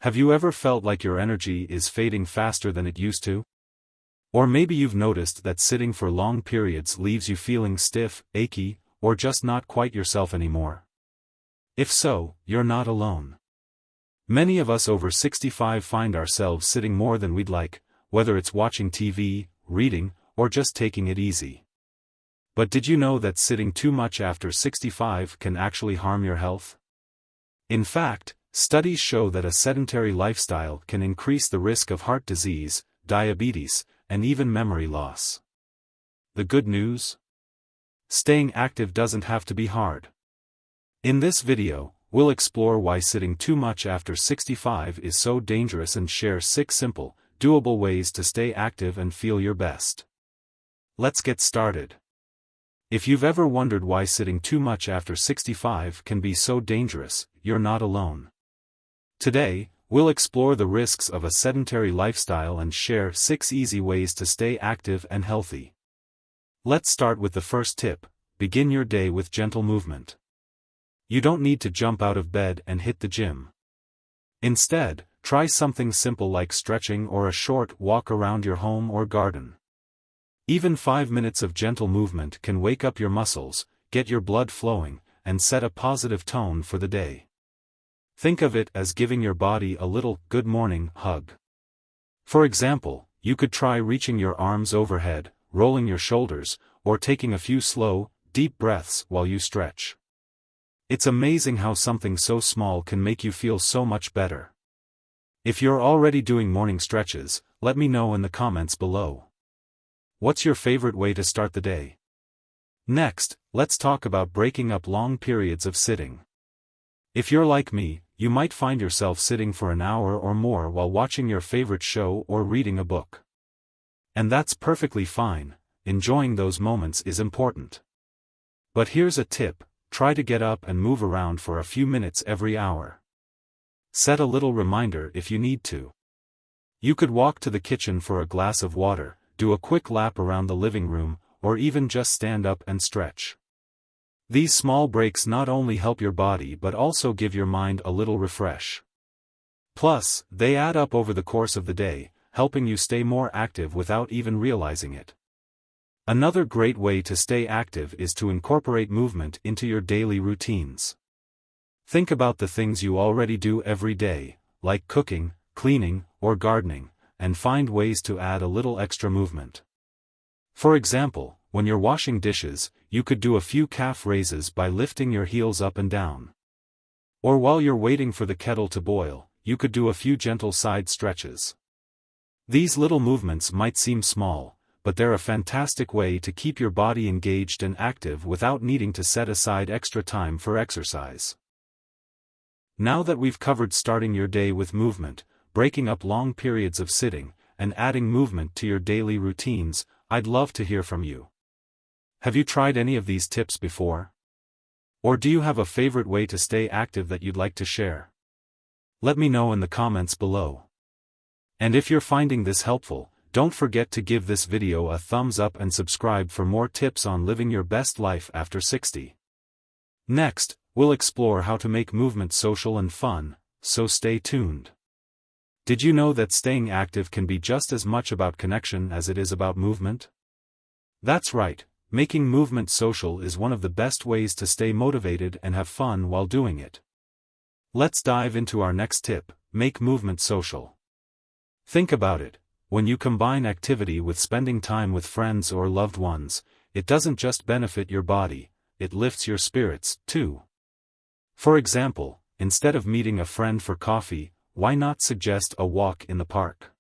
Have you ever felt like your energy is fading faster than it used to? Or maybe you've noticed that sitting for long periods leaves you feeling stiff, achy, or just not quite yourself anymore. If so, you're not alone. Many of us over 65 find ourselves sitting more than we'd like, whether it's watching TV, reading, or just taking it easy. But did you know that sitting too much after 65 can actually harm your health? In fact, studies show that a sedentary lifestyle can increase the risk of heart disease, diabetes, and even memory loss. The good news? Staying active doesn't have to be hard. In this video, we'll explore why sitting too much after 65 is so dangerous and share 6 simple, doable ways to stay active and feel your best. Let's get started. If you've ever wondered why sitting too much after 65 can be so dangerous, you're not alone. Today, we'll explore the risks of a sedentary lifestyle and share 6 easy ways to stay active and healthy. Let's start with the first tip: begin your day with gentle movement. You don't need to jump out of bed and hit the gym. Instead, try something simple like stretching or a short walk around your home or garden. Even 5 minutes of gentle movement can wake up your muscles, get your blood flowing, and set a positive tone for the day. Think of it as giving your body a little good morning hug. For example, you could try reaching your arms overhead, rolling your shoulders, or taking a few slow, deep breaths while you stretch. It's amazing how something so small can make you feel so much better. If you're already doing morning stretches, let me know in the comments below. What's your favorite way to start the day? Next, let's talk about breaking up long periods of sitting. If you're like me, you might find yourself sitting for an hour or more while watching your favorite show or reading a book. And that's perfectly fine. Enjoying those moments is important. But here's a tip: try to get up and move around for a few minutes every hour. Set a little reminder if you need to. You could walk to the kitchen for a glass of water, do a quick lap around the living room, or even just stand up and stretch. These small breaks not only help your body but also give your mind a little refresh. Plus, they add up over the course of the day, helping you stay more active without even realizing it. Another great way to stay active is to incorporate movement into your daily routines. Think about the things you already do every day, like cooking, cleaning, or gardening, and find ways to add a little extra movement. For example, when you're washing dishes, you could do a few calf raises by lifting your heels up and down. Or while you're waiting for the kettle to boil, you could do a few gentle side stretches. These little movements might seem small, but they're a fantastic way to keep your body engaged and active without needing to set aside extra time for exercise. Now that we've covered starting your day with movement, breaking up long periods of sitting, and adding movement to your daily routines, I'd love to hear from you. Have you tried any of these tips before? Or do you have a favorite way to stay active that you'd like to share? Let me know in the comments below. And if you're finding this helpful, don't forget to give this video a thumbs up and subscribe for more tips on living your best life after 60. Next, we'll explore how to make movement social and fun, so stay tuned. Did you know that staying active can be just as much about connection as it is about movement? That's right, making movement social is one of the best ways to stay motivated and have fun while doing it. Let's dive into our next tip: make movement social. Think about it: when you combine activity with spending time with friends or loved ones, it doesn't just benefit your body, it lifts your spirits, too. For example, instead of meeting a friend for coffee, why not suggest a walk in the park?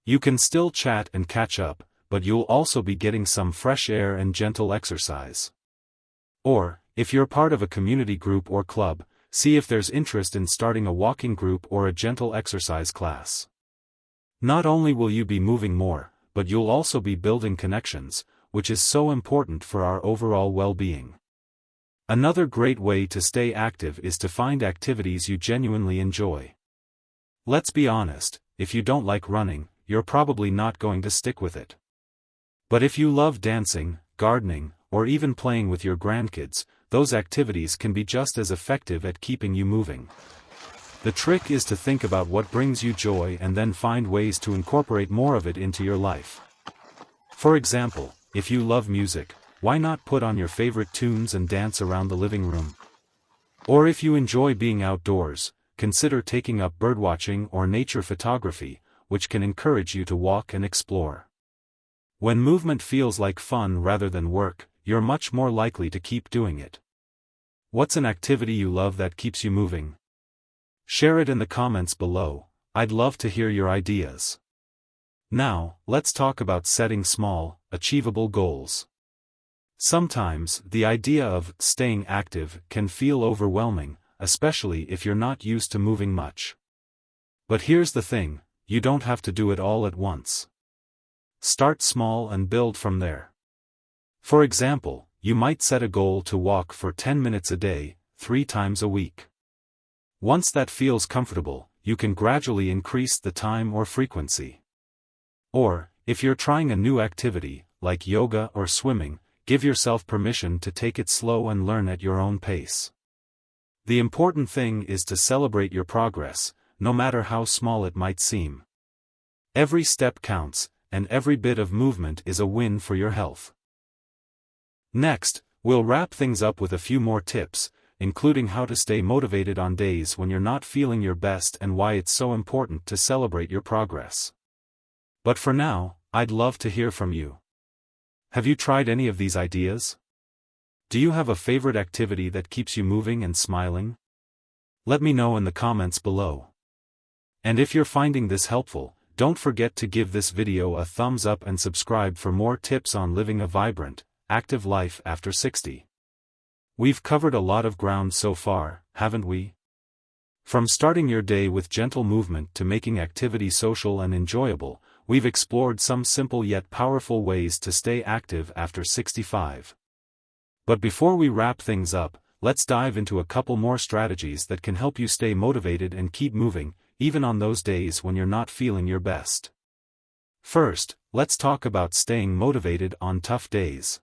You can still chat and catch up, but you'll also be getting some fresh air and gentle exercise. Or, if you're part of a community group or club, see if there's interest in starting a walking group or a gentle exercise class. Not only will you be moving more, but you'll also be building connections, which is so important for our overall well-being. Another great way to stay active is to find activities you genuinely enjoy. Let's be honest, if you don't like running, you're probably not going to stick with it. But if you love dancing, gardening, or even playing with your grandkids, those activities can be just as effective at keeping you moving. The trick is to think about what brings you joy and then find ways to incorporate more of it into your life. For example, if you love music, why not put on your favorite tunes and dance around the living room? Or if you enjoy being outdoors, consider taking up birdwatching or nature photography, which can encourage you to walk and explore. When movement feels like fun rather than work, you're much more likely to keep doing it. What's an activity you love that keeps you moving? Share it in the comments below. I'd love to hear your ideas. Now, let's talk about setting small, achievable goals. Sometimes, the idea of staying active can feel overwhelming, especially if you're not used to moving much. But here's the thing, you don't have to do it all at once. Start small and build from there. For example, you might set a goal to walk for 10 minutes a day, 3 times a week. Once that feels comfortable, you can gradually increase the time or frequency. Or, if you're trying a new activity, like yoga or swimming, give yourself permission to take it slow and learn at your own pace. The important thing is to celebrate your progress, no matter how small it might seem. Every step counts, and every bit of movement is a win for your health. Next, we'll wrap things up with a few more tips, including how to stay motivated on days when you're not feeling your best and why it's so important to celebrate your progress. But for now, I'd love to hear from you. Have you tried any of these ideas? Do you have a favorite activity that keeps you moving and smiling? Let me know in the comments below. And if you're finding this helpful, don't forget to give this video a thumbs up and subscribe for more tips on living a vibrant, active life after 60. We've covered a lot of ground so far, haven't we? From starting your day with gentle movement to making activity social and enjoyable, we've explored some simple yet powerful ways to stay active after 65. But before we wrap things up, let's dive into a couple more strategies that can help you stay motivated and keep moving, even on those days when you're not feeling your best. First, let's talk about staying motivated on tough days.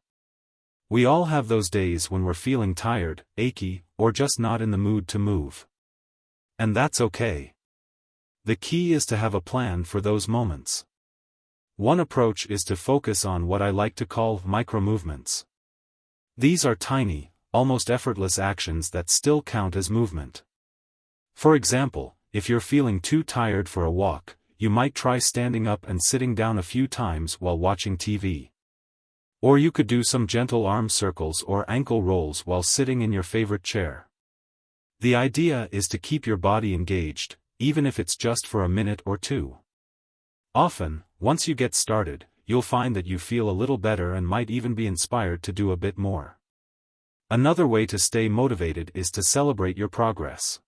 We all have those days when we're feeling tired, achy, or just not in the mood to move. And that's okay. The key is to have a plan for those moments. One approach is to focus on what I like to call micro-movements. These are tiny, almost effortless actions that still count as movement. For example, if you're feeling too tired for a walk, you might try standing up and sitting down a few times while watching TV. Or you could do some gentle arm circles or ankle rolls while sitting in your favorite chair. The idea is to keep your body engaged, even if it's just for a minute or two. Often, once you get started, you'll find that you feel a little better and might even be inspired to do a bit more. Another way to stay motivated is to celebrate your progress.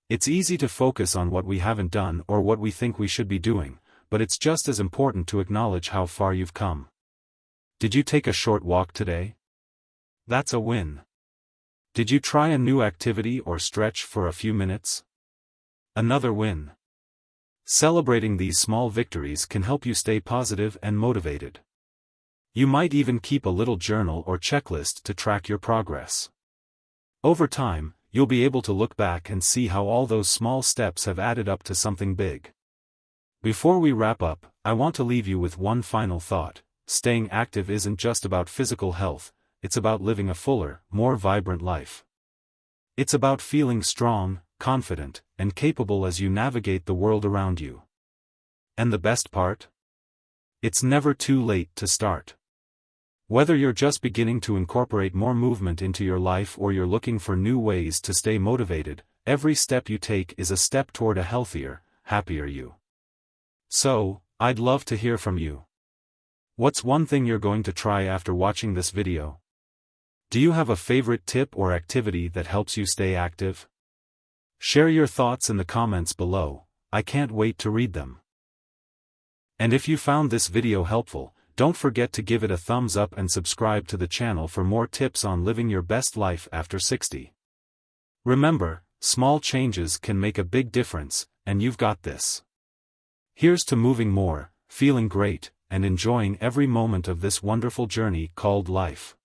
It's easy to focus on what we haven't done or what we think we should be doing, but it's just as important to acknowledge how far you've come. Did you take a short walk today? That's a win. Did you try a new activity or stretch for a few minutes? Another win. Celebrating these small victories can help you stay positive and motivated. You might even keep a little journal or checklist to track your progress. Over time, you'll be able to look back and see how all those small steps have added up to something big. Before we wrap up, I want to leave you with one final thought. Staying active isn't just about physical health, it's about living a fuller, more vibrant life. It's about feeling strong, confident, and capable as you navigate the world around you. And the best part? It's never too late to start. Whether you're just beginning to incorporate more movement into your life or you're looking for new ways to stay motivated, every step you take is a step toward a healthier, happier you. So, I'd love to hear from you. What's one thing you're going to try after watching this video? Do you have a favorite tip or activity that helps you stay active? Share your thoughts in the comments below, I can't wait to read them. And if you found this video helpful, don't forget to give it a thumbs up and subscribe to the channel for more tips on living your best life after 60. Remember, small changes can make a big difference, and you've got this. Here's to moving more, feeling great, and enjoying every moment of this wonderful journey called life.